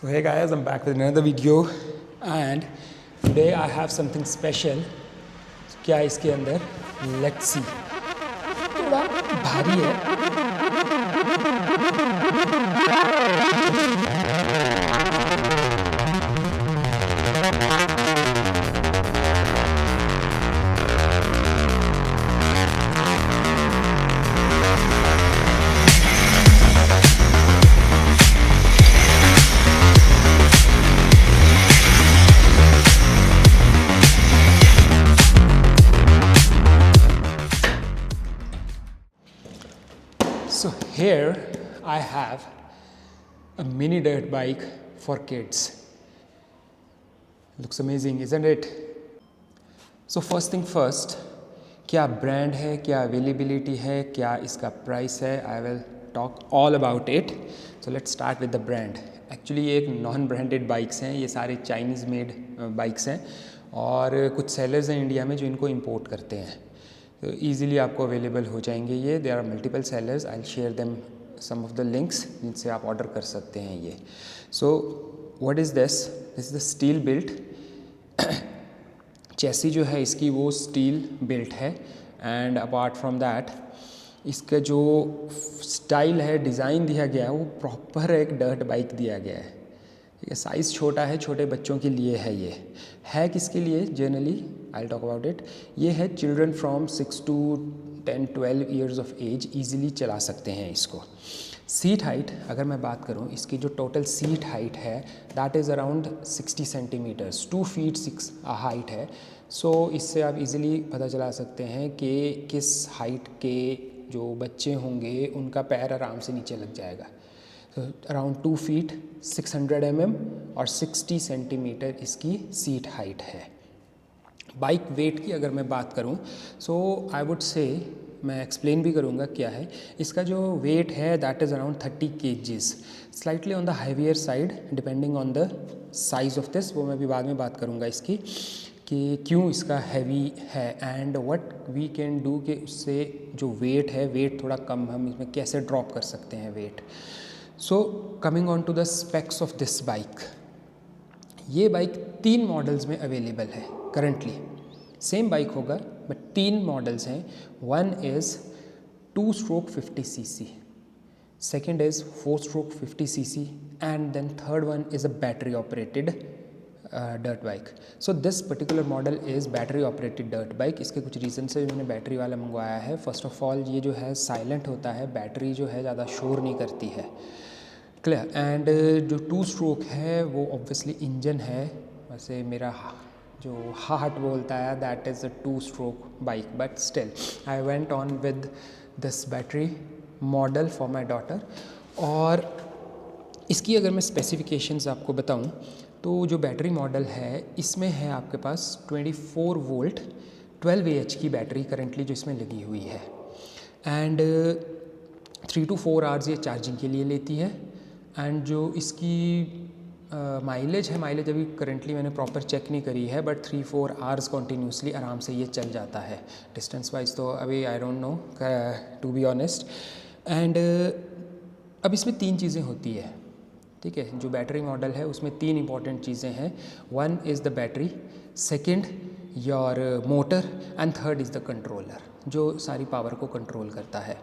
So hey guys, I'm back with another video and today I have something special. क्या है इसके अंदर? Let's see. थोड़ा भारी है. So here I have a mini dirt bike for kids. Looks amazing, isn't it? So first thing first, क्या brand है, क्या अवेलेबिलिटी है, क्या इसका प्राइस है, आई will talk all about it. So let's start with the brand. Actually ये एक non branded bikes हैं, ये सारे चाइनीज़ मेड बाइक्स हैं और कुछ सेलर्स हैं इंडिया में जो इनको इंपोर्ट करते हैं. तो ईज़िली आपको अवेलेबल हो जाएंगे ये. There are multiple sellers, I will share them some of the links जिनसे आप ऑर्डर कर सकते हैं ये. So what is this? This is the steel built. Chassis जो है इसकी वो स्टील बिल्ट है एंड अपार्ट फ्रॉम दैट इसका जो स्टाइल है, डिज़ाइन दिया गया है वो प्रॉपर एक डर्ट बाइक दिया गया है. ठीक है, साइज़ छोटा है, छोटे बच्चों के लिए है. ये है किसके लिए? Generally I will talk about it. ये है children from 6 to 10-12 years of age easily चला सकते हैं इसको. सीट हाइट अगर मैं बात करूं, इसकी जो टोटल सीट हाइट है that is around 60 centimetres, 2 feet 6 height है. सो इससे आप इजीली पता चला सकते हैं कि किस हाइट के जो बच्चे होंगे उनका पैर आराम से नीचे लग जाएगा. तो अराउंड 2 feet 600 mm और 60 सेंटीमीटर इसकी सीट हाइट है. बाइक वेट की अगर मैं बात करूं, सो आई वुड से, मैं एक्सप्लेन भी करूंगा क्या है. इसका जो वेट है that is around 30 kgs, slightly on the heavier side depending on the size of this. वो मैं भी बाद में बात करूंगा इसकी कि क्यों इसका हैवी है and what we can do कि उससे जो वेट है, वेट थोड़ा कम हम इसमें कैसे ड्रॉप कर सकते हैं weight. So coming on to the specs of this bike. ये बाइक 3 मॉडल्स में अवेलेबल है करंटली. सेम बाइक होगा बट 3 मॉडल्स हैं. One is 2 stroke 50 cc, second is 4 stroke 50 cc and then third one is a battery operated dirt bike. So this particular model is battery operated dirt bike. इसके कुछ reason से मैंने battery वाला मंगवाया है. First of all ये जो है साइलेंट होता है, बैटरी जो है ज़्यादा शोर नहीं करती है. क्लियर. एंड जो 2 stroke है वो ऑब्वियसली इंजन है, वैसे मेरा जो हार्ट बोलता है that is a 2 stroke bike, but still I went on with this battery model for my daughter. और इसकी अगर मैं स्पेसिफिकेशंस आपको बताऊं तो जो बैटरी मॉडल है इसमें है आपके पास 24 वोल्ट 12 Ah की बैटरी करंटली जो इसमें लगी हुई है एंड 3 to 4 आवर्स ये चार्जिंग के लिए लेती है. एंड जो इसकी माइलेज है, माइलेज अभी करंटली मैंने प्रॉपर चेक नहीं करी है बट 3-4 आवर्स कॉन्टीन्यूसली आराम से ये चल जाता है. डिस्टेंस वाइज तो अभी I don't know to be honest. And अब इसमें 3 चीज़ें होती है. ठीक है, जो बैटरी मॉडल है उसमें 3 इंपॉर्टेंट चीज़ें हैं. One is the battery, second your motor and third is the controller जो सारी पावर को कंट्रोल करता है.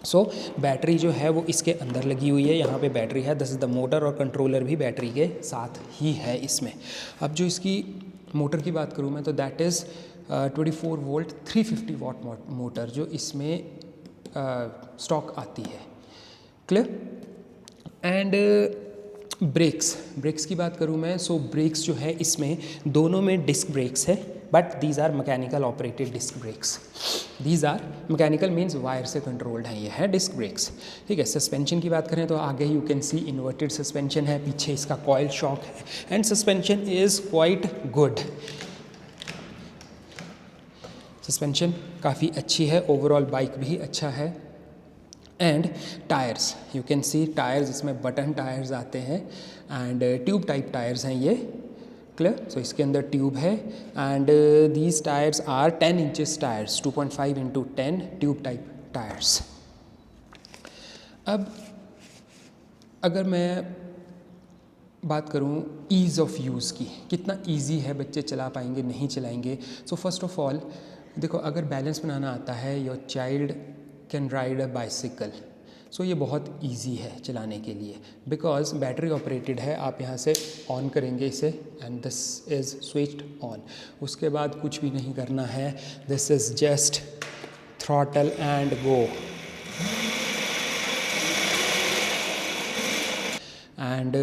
सो बैटरी जो है वो इसके अंदर लगी हुई है, यहाँ पे बैटरी है. दिस इज़ द मोटर और कंट्रोलर भी बैटरी के साथ ही है इसमें. अब जो इसकी मोटर की बात करूँ मैं तो that is 24 volt 350 watt motor जो इसमें स्टॉक आती है. क्लियर. एंड ब्रेक्स की बात करूँ मैं, सो ब्रेक्स जो है इसमें दोनों में डिस्क ब्रेक्स है but these are mechanical operated disc brakes. These are mechanical means wire से कंट्रोल्ड हैं, ये है डिस्क ब्रेक्स. ठीक है. सस्पेंशन की बात करें तो आगे you can see inverted suspension है, पीछे इसका कॉइल शॉक है and suspension is quite good. Suspension काफ़ी अच्छी है, ओवरऑल बाइक भी अच्छा है. And tyres, you can see tyres इसमें बटन टायर्स आते हैं एंड ट्यूब टाइप टायर्स हैं ये. क्लियर. सो इसके अंदर ट्यूब है and these tyres are 10 inches tyres, 2.5 into 10 tube type tyres. अब अगर मैं बात करूँ ईज़ ऑफ यूज़ की, कितना इजी है, बच्चे चला पाएंगे नहीं चलाएंगे। सो फर्स्ट ऑफ ऑल देखो, अगर बैलेंस बनाना आता है, your child can ride a bicycle, so ये बहुत इजी है चलाने के लिए, बिकॉज बैटरी ऑपरेटेड है। आप यहाँ से ऑन करेंगे इसे and this is switched on. उसके बाद कुछ भी नहीं करना है, this is just throttle and go. And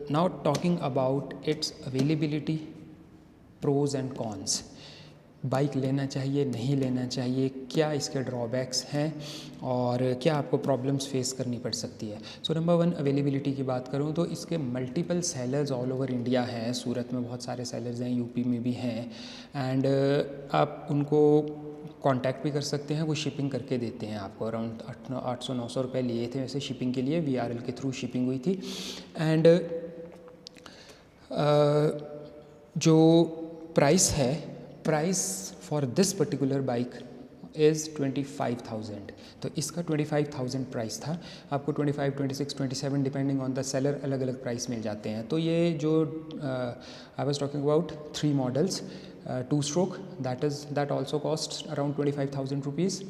now talking about its availability, pros and cons, bike लेना चाहिए नहीं लेना चाहिए, क्या इसके ड्रॉबैक्स हैं और क्या आपको प्रॉब्लम्स फेस करनी पड़ सकती है। सो नंबर 1 अवेलेबिलिटी की बात करूँ तो इसके multiple sellers all over India हैं। सूरत में बहुत सारे सेलर्स हैं, यूपी में भी हैं, एंड आप उनको कांटेक्ट भी कर सकते हैं, वो शिपिंग करके देते हैं आपको। अराउंड 800-900 रुपये लिए थे वैसे शिपिंग के लिए, VRL के थ्रू शिपिंग हुई थी। एंड जो प्राइस है, price for this particular bike is 25,000। तो इसका 25,000 प्राइस था। आपको 25, 26, 27 डिपेंडिंग ऑन द सेलर अलग अलग प्राइस मिल जाते हैं। तो ये जो I was talking about 3 models, 2 stroke that also costs around 25,000 rupees.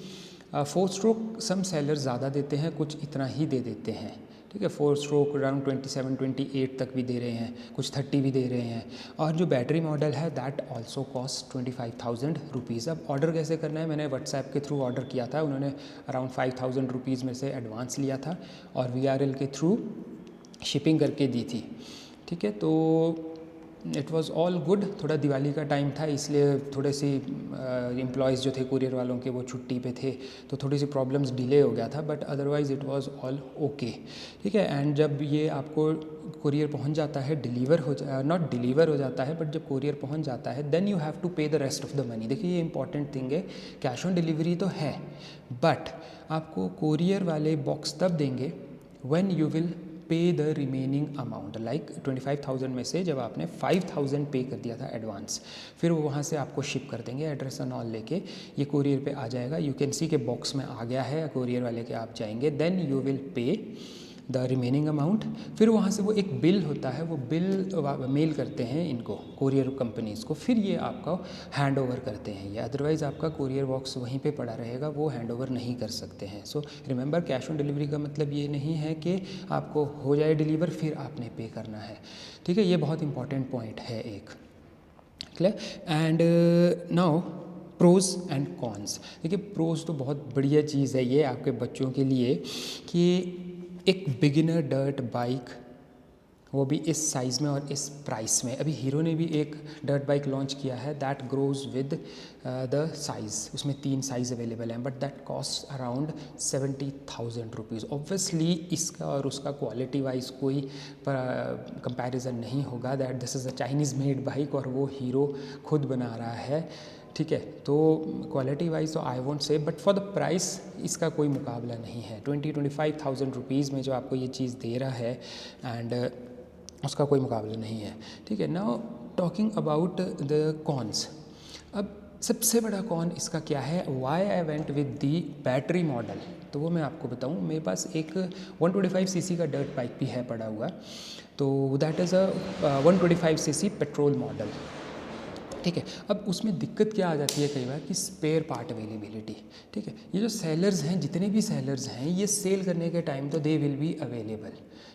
4 stroke some seller ज़्यादा देते हैं, कुछ इतना ही दे देते हैं, ठीक है। 4 स्ट्रोक अराउंड 27, 28 तक भी दे रहे हैं, कुछ 30 भी दे रहे हैं। और जो बैटरी मॉडल है दैट ऑल्सो कॉस्ट 25,000 रुपीज़। अब ऑर्डर कैसे करना है, मैंने व्हाट्सएप के थ्रू ऑर्डर किया था, उन्होंने अराउंड 5,000 रुपीज़ में से एडवांस लिया था और VRL के थ्रू शिपिंग करके दी थी, ठीक है। तो इट वॉज़ ऑल गुड। थोड़ा दिवाली का टाइम था, इसलिए थोड़े सी एम्प्लॉयज़ जो थे कुरियर वालों के वो छुट्टी पे थे, तो थोड़ी सी प्रॉब्लम्स डिले हो गया था, but otherwise it was all okay, ठीक है। एंड जब ये आपको कुरियर पहुंच जाता है, नॉट डिलीवर हो जाता है, बट जब कुरियर पहुंच जाता है देन यू हैव टू पे the rest of the money. देखिए ये इंपॉर्टेंट थिंग है, कैश ऑन डिलीवरी तो है, बट आपको कुरियर वाले बॉक्स तब देंगे when you will pay the remaining amount. Like 25,000 में से जब आपने 5,000 पे कर दिया था एडवांस, फिर वो वहाँ से आपको शिप कर देंगे, एड्रेस एंड ऑल लेके ये कुरियर पे आ जाएगा। यू कैन सी के बॉक्स में आ गया है, कुरियर वाले के आप जाएंगे, then you will pay the remaining amount. फिर वहाँ से वो एक बिल होता है, वो बिल मेल करते हैं इनको, कुरियर कंपनीज़ को, फिर ये आपका हैंड ओवर करते हैं ये। अदरवाइज़ आपका कुरियर बॉक्स वहीं पे पड़ा रहेगा, वो हैंड ओवर नहीं कर सकते हैं। So remember, cash on delivery का मतलब ये नहीं है कि आपको हो जाए डिलीवर फिर आपने पे करना है, ठीक है। ये बहुत इंपॉर्टेंट पॉइंट है एक, clear. And now pros and cons. देखिए प्रोज़ तो बहुत बढ़िया चीज़ है ये आपके बच्चों के लिए कि एक बिगिनर डर्ट बाइक, वो भी इस साइज़ में और इस प्राइस में। अभी हीरो ने भी एक डर्ट बाइक लॉन्च किया है that grows with the size, उसमें 3 साइज़ अवेलेबल हैं, but that cost around 70,000 rupees. Obviously इसका और उसका क्वालिटी वाइज कोई कंपैरिजन नहीं होगा, that this is a Chinese made bike और वो हीरो खुद बना रहा है, ठीक है। तो क्वालिटी वाइज तो I won't say, but for the price इसका कोई मुकाबला नहीं है। 25,000 रुपीज़ में जो आपको ये चीज़ दे रहा है एंड उसका कोई मुकाबला नहीं है, ठीक है। Now talking about the cons. अब सबसे बड़ा कॉन इसका क्या है, why I went with the battery model, तो वो मैं आपको बताऊँ। मेरे पास एक 125 सीसी का डर्ट बाइक भी है पड़ा हुआ, तो that is a 125 CC petrol model, ठीक है। अब उसमें दिक्कत क्या आ जाती है कई बार कि स्पेयर पार्ट अवेलेबिलिटी, ठीक है। ये जो सेलर्स हैं, जितने भी सेलर्स हैं, ये सेल करने के टाइम तो दे विल बी अवेलेबल,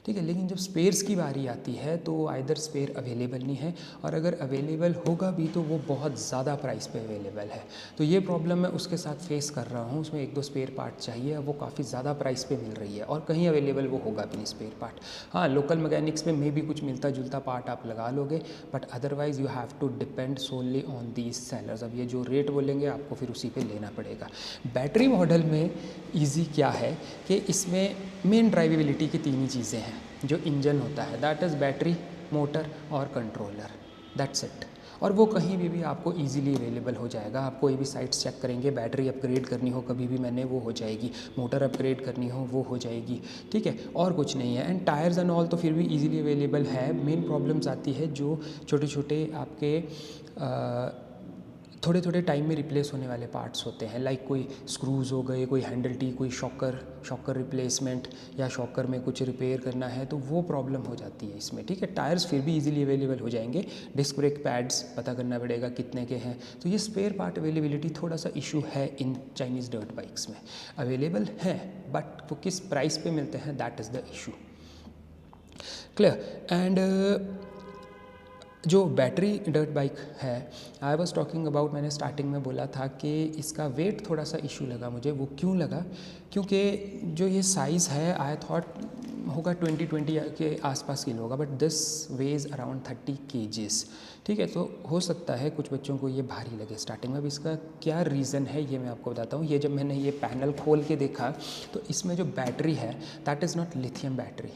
ठीक है, लेकिन जब स्पेयर्स की बारी आती है तो आइदर स्पेयर अवेलेबल नहीं है, और अगर अवेलेबल होगा भी तो वो बहुत ज़्यादा प्राइस पे अवेलेबल है। तो ये प्रॉब्लम मैं उसके साथ फेस कर रहा हूँ, उसमें 1-2 स्पेयर पार्ट चाहिए, वो काफ़ी ज़्यादा प्राइस पे मिल रही है और कहीं अवेलेबल वो होगा भी नहीं स्पेयर पार्ट। हाँ, लोकल मैकेनिक्स में भी कुछ मिलता जुलता पार्ट आप लगा लोगे, but otherwise you have to depend solely on these sellers. अब ये जो रेट बोलेंगे आपको फिर उसी पे लेना पड़ेगा। बैटरी मॉडल में ईजी क्या है कि इसमें मेन ड्राइवेबिलिटी की 3 ही चीज़ें हैं। जो इंजन होता है दैट इज़ बैटरी, मोटर और कंट्रोलर, दैट्स इट। और वो कहीं भी आपको इजीली अवेलेबल हो जाएगा। आप कोई भी साइट्स चेक करेंगे, बैटरी अपग्रेड करनी हो कभी भी मैंने, वो हो जाएगी, मोटर अपग्रेड करनी हो वो हो जाएगी, ठीक है, और कुछ नहीं है। एंड टायर्स एंड ऑल तो फिर भी इजीली अवेलेबल है। मेन प्रॉब्लम्स आती है जो छोटे छोटे आपके थोड़े थोड़े टाइम में रिप्लेस होने वाले पार्ट्स होते हैं, लाइक कोई स्क्रूज़ हो गए, कोई हैंडल टी, कोई शॉकर रिप्लेसमेंट, या शॉकर में कुछ रिपेयर करना है तो वो प्रॉब्लम हो जाती है इसमें, ठीक है। टायर्स फिर भी इजीली अवेलेबल हो जाएंगे। डिस्क ब्रेक पैड्स पता करना पड़ेगा कितने के हैं। तो ये स्पेयर पार्ट अवेलेबिलिटी थोड़ा सा इशू है इन चाइनीज़ डर्ट बाइक्स में। अवेलेबल हैं बट वो किस प्राइस पे मिलते हैं, that is the issue. Clear. And जो बैटरी डर्ट बाइक है, आई वॉज टॉकिंग अबाउट, मैंने स्टार्टिंग में बोला था कि इसका वेट थोड़ा सा इशू लगा मुझे। वो क्यों लगा? क्योंकि जो ये साइज़ है आई थॉट होगा 20 के आसपास किलो होगा, but this weighs around 30 kgs, ठीक है। तो हो सकता है कुछ बच्चों को ये भारी लगे स्टार्टिंग में। अब इसका क्या रीज़न है ये मैं आपको बताता हूँ। ये जब मैंने ये पैनल खोल के देखा तो इसमें जो बैटरी है that is not lithium battery,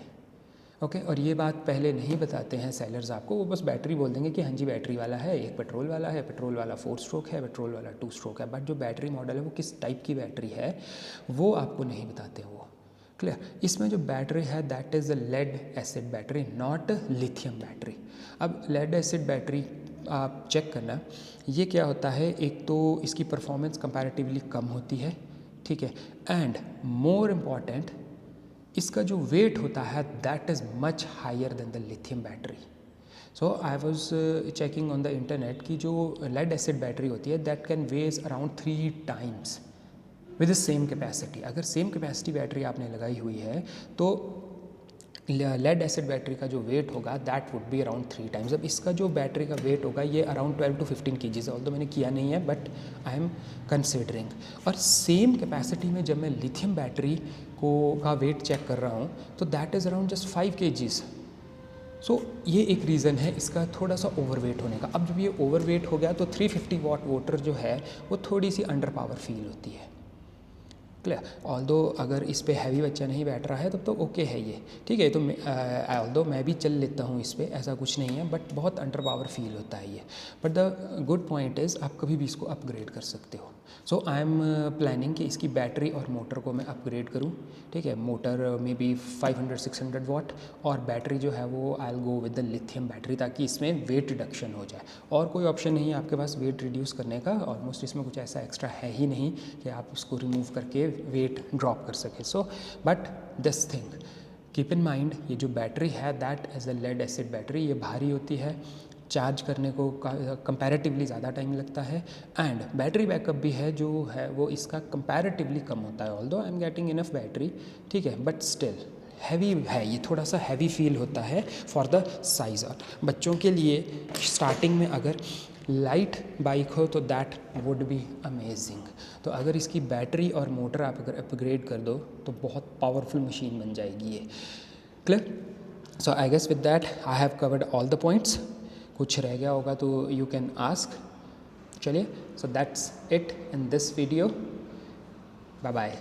okay. और ये बात पहले नहीं बताते हैं सेलर्स आपको, वो बस बैटरी बोल देंगे कि हाँ जी बैटरी वाला है, एक पेट्रोल वाला है, पेट्रोल वाला 4 स्ट्रोक है, पेट्रोल वाला 2 स्ट्रोक है, बट जो बैटरी मॉडल है वो किस टाइप की बैटरी है वो आपको नहीं बताते वो। क्लियर। इसमें जो बैटरी है that is a lead acid battery, not lithium battery. अब लेड एसिड बैटरी आप चेक करना, ये क्या होता है, एक तो इसकी परफॉर्मेंस कंपैरेटिवली कम होती है, ठीक है, एंड मोर इम्पॉर्टेंट इसका जो वेट होता है that is much higher than the lithium battery. So I was checking on the internet कि जो लेड एसिड बैटरी होती है that can weigh around 3 times with the same capacity. अगर same capacity battery आपने लगाई हुई है तो लेड एसिड बैटरी का जो वेट होगा that would be around 3 times। अब इसका जो बैटरी का वेट होगा ये अराउंड 12 to 15 kgs है, ऑल्दो मैंने किया नहीं है बट आई एम कंसिडरिंग। और सेम कैपेसिटी में जब मैं लिथियम बैटरी का वेट चेक कर रहा हूँ तो that is around just 5 kgs। सो ये एक रीज़न है इसका थोड़ा सा ओवरवेट होने का। अब जब ये ओवरवेट हो गया तो 350 watt मोटर जो है वो थोड़ी सी अंडर पावर फील होती है। क्लियर। ऑल्दो अगर इस पे हैवी बच्चा नहीं बैठ रहा है तब तो ओके है ये, ठीक है। तो ऑल्दो मैं भी चल लेता हूँ इस पे, ऐसा कुछ नहीं है, बट बहुत अंडर पावर फील होता है ये। But the good point is आप कभी भी इसको अपग्रेड कर सकते हो। सो आई एम प्लानिंग कि इसकी बैटरी और मोटर को मैं अपग्रेड करूँ, ठीक है। मोटर में भी 500-600 watt और बैटरी जो है वो I will go with the lithium battery, ताकि इसमें वेट रिडक्शन हो जाए। और कोई ऑप्शन नहीं है आपके पास वेट रिड्यूस करने का, ऑलमोस्ट इसमें कुछ ऐसा एक्स्ट्रा है ही नहीं कि आप उसको रिमूव करके वेट ड्रॉप कर सकें। So but this thing keep in mind, ये जो बैटरी है that is a lead acid battery, ये भारी होती है, चार्ज करने को कंपैरेटिवली ज़्यादा टाइम लगता है, एंड बैटरी बैकअप भी है जो है वो इसका कंपैरेटिवली कम होता है। Although I am getting enough battery, ठीक है, बट स्टिल हैवी है, ये थोड़ा सा हैवी फील होता है फॉर द साइज़। और बच्चों के लिए स्टार्टिंग में अगर लाइट बाइक हो तो दैट वुड बी अमेजिंग। तो अगर इसकी बैटरी और मोटर आप अगर अपग्रेड कर दो तो बहुत पावरफुल मशीन बन जाएगी ये। Clear. So I guess with that I have covered all the points. कुछ रह गया होगा तो यू कैन आस्क। चलिए, so that's it in this video. Bye bye.